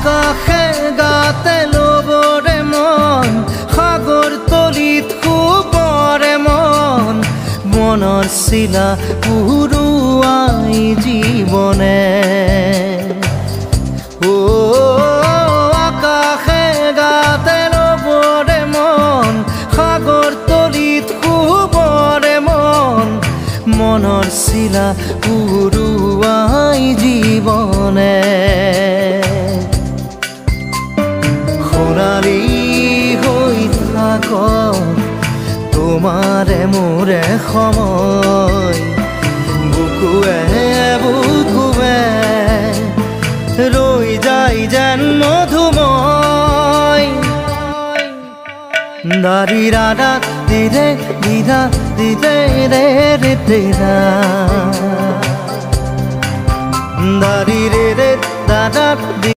আকাশে গাতে লবৰে মন সাগৰ তলিত শুবৰে মন মনৰ চিলা উৰুৱাই জীৱনে ও আকাশে গাতে লবৰে মন সাগৰ তলিত শুবৰে মন মনৰ চিলা উৰুৱাই জীৱনে সোণালী হৈ থাক তোমাৰে মোৰে সময় বুকুৱে বুকুৱে ৰৈ যায় যেন মধুময় দাৰি ৰাধা দিৰে দিৰা দিৰে ৰে ৰে তেৰা দাৰি ৰে ৰে দাদা